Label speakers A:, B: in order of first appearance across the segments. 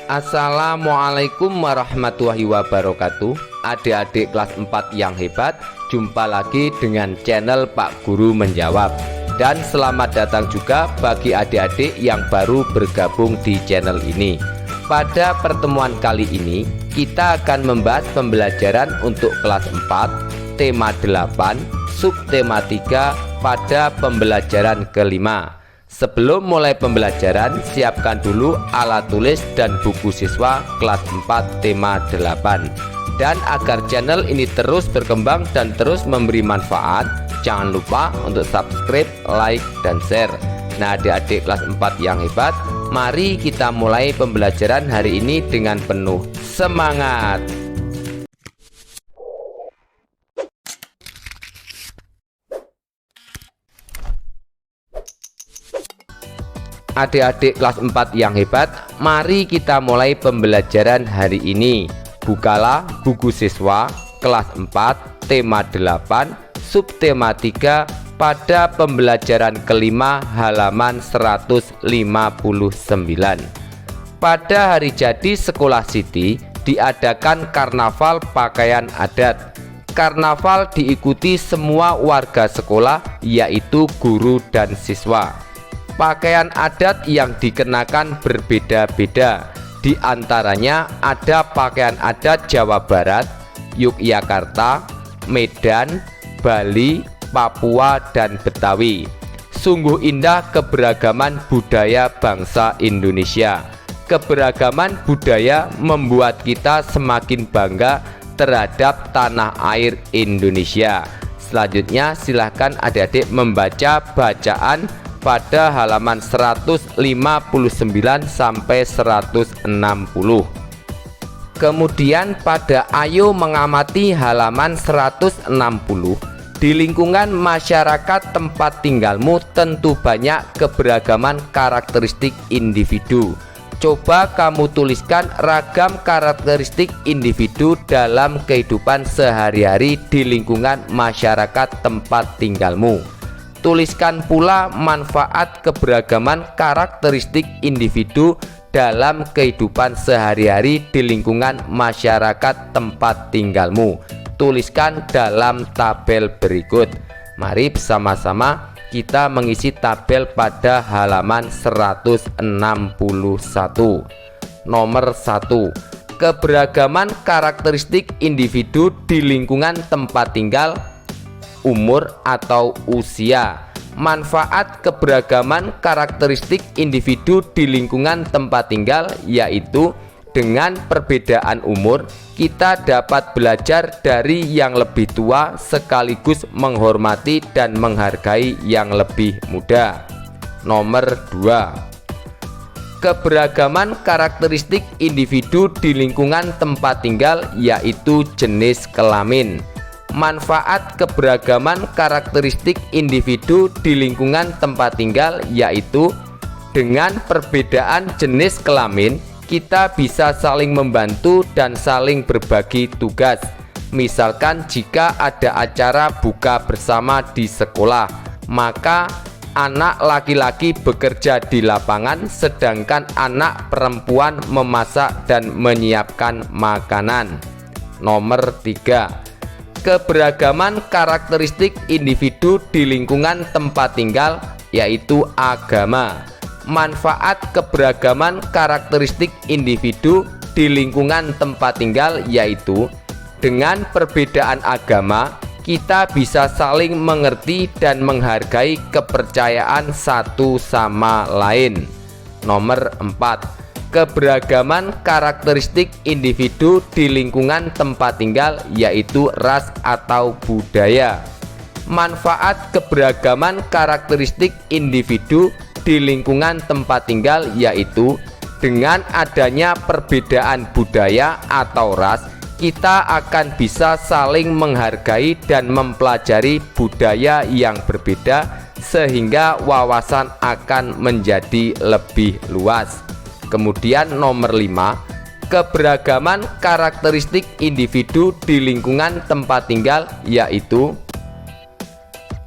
A: Assalamualaikum warahmatullahi wabarakatuh. Adik-adik kelas 4 yang hebat, jumpa lagi dengan channel Pak Guru Menjawab. Dan selamat datang juga bagi adik-adik yang baru bergabung di channel ini. Pada pertemuan kali ini kita akan membahas pembelajaran untuk kelas 4, tema 8, subtema 3 pada pembelajaran kelima. Sebelum mulai pembelajaran, siapkan dulu alat tulis dan buku siswa kelas 4 tema 8. Dan agar channel ini terus berkembang dan terus memberi manfaat, jangan lupa untuk subscribe, like, dan share. Nah, adik-adik kelas 4 yang hebat, mari kita mulai pembelajaran hari ini dengan penuh semangat. Adik-adik kelas 4 yang hebat, mari kita mulai pembelajaran hari ini. Bukalah buku siswa kelas 4 tema 8 subtema 3 pada pembelajaran kelima halaman 159. Pada hari jadi sekolah Siti diadakan karnaval pakaian adat. Karnaval diikuti semua warga sekolah, yaitu guru dan siswa. Pakaian adat yang dikenakan berbeda-beda. Di antaranya ada pakaian adat Jawa Barat, Yogyakarta, Medan, Bali, Papua, dan Betawi. Sungguh indah keberagaman budaya bangsa Indonesia. Keberagaman budaya membuat kita semakin bangga terhadap tanah air Indonesia. Selanjutnya silahkan adik-adik membaca bacaan pada halaman 159 sampai 160. Kemudian pada ayo mengamati halaman 160. Di lingkungan masyarakat tempat tinggalmu tentu banyak keberagaman karakteristik individu. Coba kamu tuliskan ragam karakteristik individu dalam kehidupan sehari-hari di lingkungan masyarakat tempat tinggalmu. Tuliskan pula manfaat keberagaman karakteristik individu dalam kehidupan sehari-hari di lingkungan masyarakat tempat tinggalmu. Tuliskan dalam tabel berikut. Mari bersama-sama kita mengisi tabel pada halaman 161. Nomor 1. Keberagaman karakteristik individu di lingkungan tempat tinggal, umur atau usia. Manfaat keberagaman karakteristik individu di lingkungan tempat tinggal yaitu dengan perbedaan umur kita dapat belajar dari yang lebih tua sekaligus menghormati dan menghargai yang lebih muda. Nomor 2. Keberagaman karakteristik individu di lingkungan tempat tinggal yaitu jenis kelamin. Manfaat keberagaman karakteristik individu di lingkungan tempat tinggal yaitu dengan perbedaan jenis kelamin kita bisa saling membantu dan saling berbagi tugas. Misalkan jika ada acara buka bersama di sekolah, maka anak laki-laki bekerja di lapangan sedangkan anak perempuan memasak dan menyiapkan makanan. Nomor 3. Keberagaman karakteristik individu di lingkungan tempat tinggal yaitu agama. Manfaat keberagaman karakteristik individu di lingkungan tempat tinggal yaitu dengan perbedaan agama kita bisa saling mengerti dan menghargai kepercayaan satu sama lain. Nomor 4. Keberagaman karakteristik individu di lingkungan tempat tinggal yaitu ras atau budaya. Manfaat keberagaman karakteristik individu di lingkungan tempat tinggal yaitu dengan adanya perbedaan budaya atau ras kita akan bisa saling menghargai dan mempelajari budaya yang berbeda sehingga wawasan akan menjadi lebih luas. Kemudian nomor 5. Keberagaman karakteristik individu di lingkungan tempat tinggal yaitu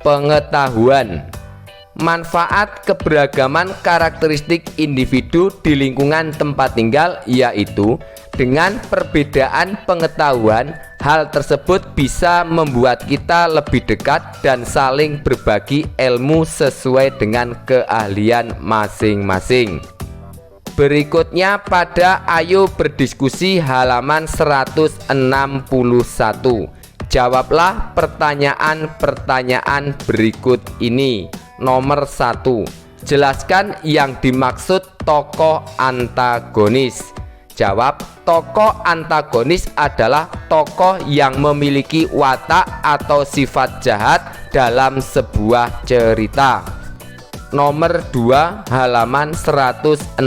A: pengetahuan. Manfaat keberagaman karakteristik individu di lingkungan tempat tinggal yaitu dengan perbedaan pengetahuan, hal tersebut bisa membuat kita lebih dekat dan saling berbagi ilmu sesuai dengan keahlian masing-masing. Berikutnya pada Ayo Berdiskusi halaman 161. Jawablah pertanyaan-pertanyaan berikut ini. Nomor 1. Jelaskan yang dimaksud tokoh antagonis. Jawab, tokoh antagonis adalah tokoh yang memiliki watak atau sifat jahat dalam sebuah cerita. Nomor 2, halaman 162.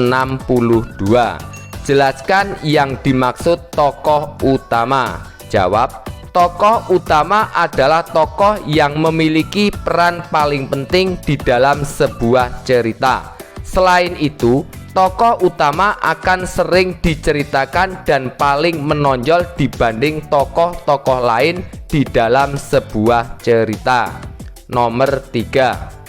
A: Jelaskan yang dimaksud tokoh utama. Jawab, tokoh utama adalah tokoh yang memiliki peran paling penting di dalam sebuah cerita. Selain itu, tokoh utama akan sering diceritakan dan paling menonjol dibanding tokoh-tokoh lain di dalam sebuah cerita. Nomor 3.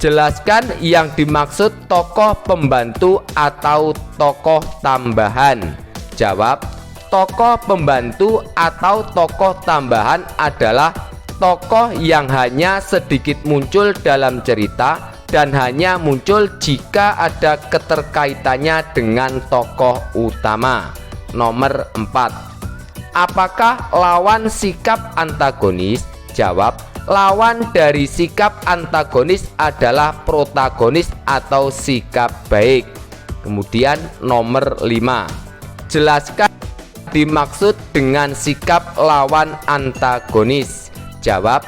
A: Jelaskan yang dimaksud tokoh pembantu atau tokoh tambahan. Jawab, tokoh pembantu atau tokoh tambahan adalah tokoh yang hanya sedikit muncul dalam cerita dan hanya muncul jika ada keterkaitannya dengan tokoh utama. Nomor 4. Apakah lawan sikap antagonis? Jawab, lawan dari sikap antagonis adalah protagonis atau sikap baik. Kemudian nomor 5. Jelaskan dimaksud dengan sikap lawan antagonis. Jawab,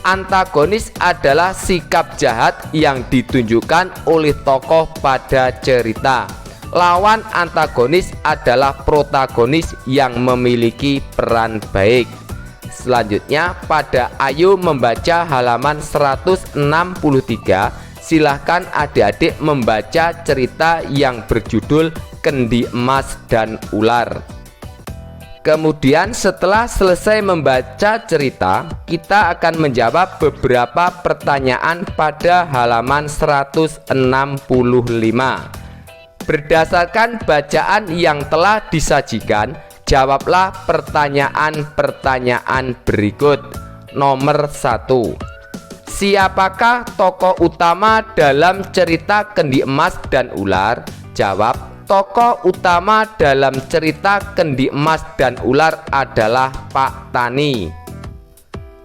A: antagonis adalah sikap jahat yang ditunjukkan oleh tokoh pada cerita. Lawan antagonis adalah protagonis yang memiliki peran baik. Selanjutnya pada Ayo Membaca halaman 163, silahkan adik-adik membaca cerita yang berjudul Kendi Emas dan Ular. Kemudian setelah selesai membaca cerita, kita akan menjawab beberapa pertanyaan pada halaman 165. Berdasarkan bacaan yang telah disajikan, jawablah pertanyaan-pertanyaan berikut. Nomor 1. Siapakah tokoh utama dalam cerita Kendi Emas dan Ular? Jawab, tokoh utama dalam cerita Kendi Emas dan Ular adalah Pak Tani.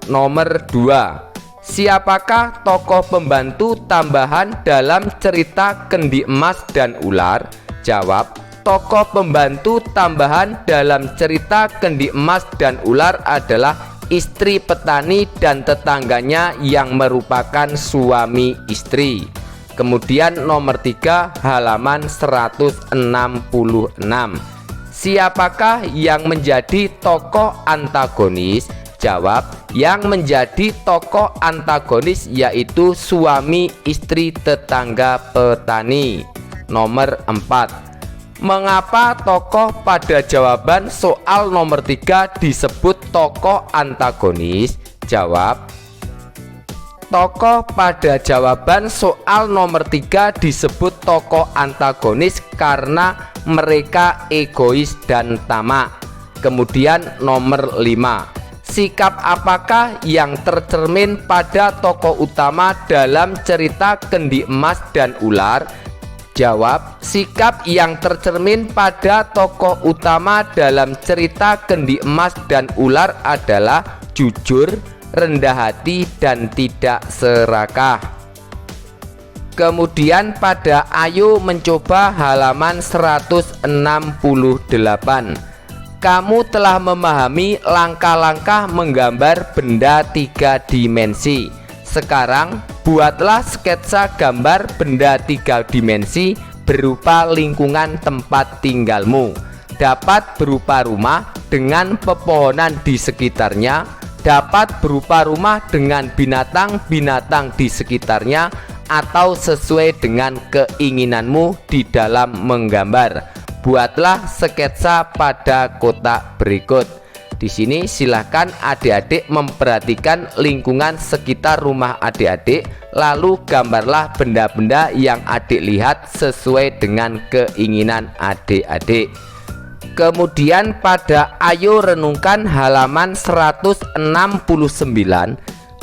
A: Nomor 2. Siapakah tokoh pembantu tambahan dalam cerita Kendi Emas dan Ular? Jawab, tokoh pembantu tambahan dalam cerita Kendi Emas dan Ular adalah istri petani dan tetangganya yang merupakan suami istri. Kemudian nomor 3 halaman 166. Siapakah yang menjadi tokoh antagonis? Jawab, yang menjadi tokoh antagonis yaitu suami istri tetangga petani. Nomor 4. Mengapa tokoh pada jawaban soal nomor 3 disebut tokoh antagonis? Jawab, tokoh pada jawaban soal nomor 3 disebut tokoh antagonis karena mereka egois dan tamak. Kemudian nomor 5. Sikap apakah yang tercermin pada tokoh utama dalam cerita Kendi Emas dan Ular? Jawab, sikap yang tercermin pada tokoh utama dalam cerita Kendi Emas dan Ular adalah jujur, rendah hati, dan tidak serakah. Kemudian pada Ayo Mencoba halaman 168. Kamu telah memahami langkah-langkah menggambar benda 3 dimensi. Sekarang buatlah sketsa gambar benda 3 dimensi berupa lingkungan tempat tinggalmu. Dapat berupa rumah dengan pepohonan di sekitarnya, dapat berupa rumah dengan binatang-binatang di sekitarnya, atau sesuai dengan keinginanmu di dalam menggambar. Buatlah sketsa pada kotak berikut. Di sini silahkan adik-adik memperhatikan lingkungan sekitar rumah adik-adik, lalu gambarlah benda-benda yang adik lihat sesuai dengan keinginan adik-adik. Kemudian pada Ayo Renungkan halaman 169,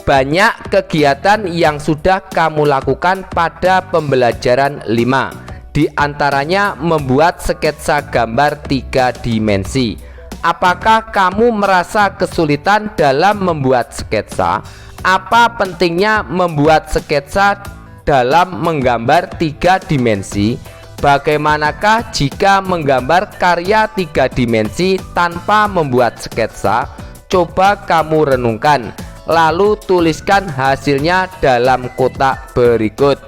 A: banyak kegiatan yang sudah kamu lakukan pada pembelajaran 5. Di antaranya membuat sketsa gambar 3 dimensi. Apakah kamu merasa kesulitan dalam membuat sketsa? Apa pentingnya membuat sketsa dalam menggambar 3 dimensi? Bagaimanakah jika menggambar karya 3 dimensi tanpa membuat sketsa? Coba kamu renungkan, lalu tuliskan hasilnya dalam kotak berikut.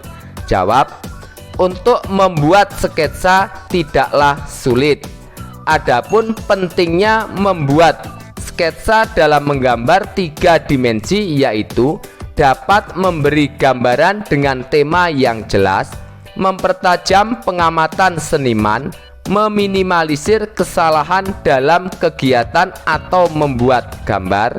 A: Jawab, untuk membuat sketsa tidaklah sulit. Adapun pentingnya membuat sketsa dalam menggambar 3 dimensi yaitu dapat memberi gambaran dengan tema yang jelas, mempertajam pengamatan seniman, meminimalisir kesalahan dalam kegiatan atau membuat gambar,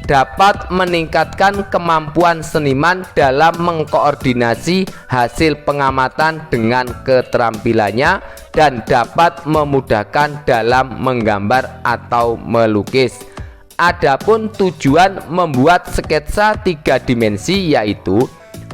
A: dapat meningkatkan kemampuan seniman dalam mengkoordinasi hasil pengamatan dengan keterampilannya, dan dapat memudahkan dalam menggambar atau melukis. Adapun tujuan membuat sketsa 3 dimensi yaitu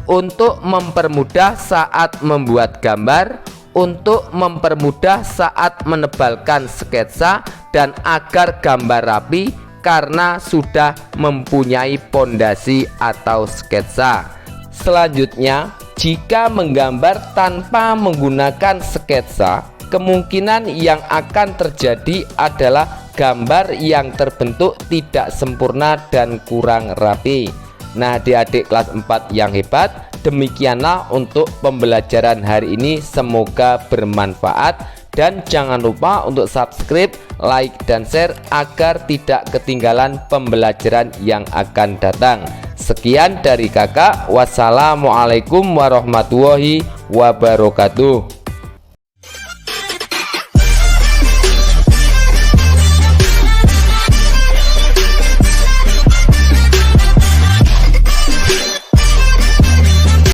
A: untuk mempermudah saat membuat gambar, untuk mempermudah saat menebalkan sketsa, dan agar gambar rapi karena sudah mempunyai pondasi atau sketsa. Selanjutnya, jika menggambar tanpa menggunakan sketsa, kemungkinan yang akan terjadi adalah gambar yang terbentuk tidak sempurna dan kurang rapi. Nah, adik-adik kelas 4 yang hebat, demikianlah untuk pembelajaran hari ini. Semoga bermanfaat, dan jangan lupa untuk subscribe, like, dan share agar tidak ketinggalan pembelajaran yang akan datang. Sekian dari kakak, wassalamualaikum warahmatullahi wabarakatuh.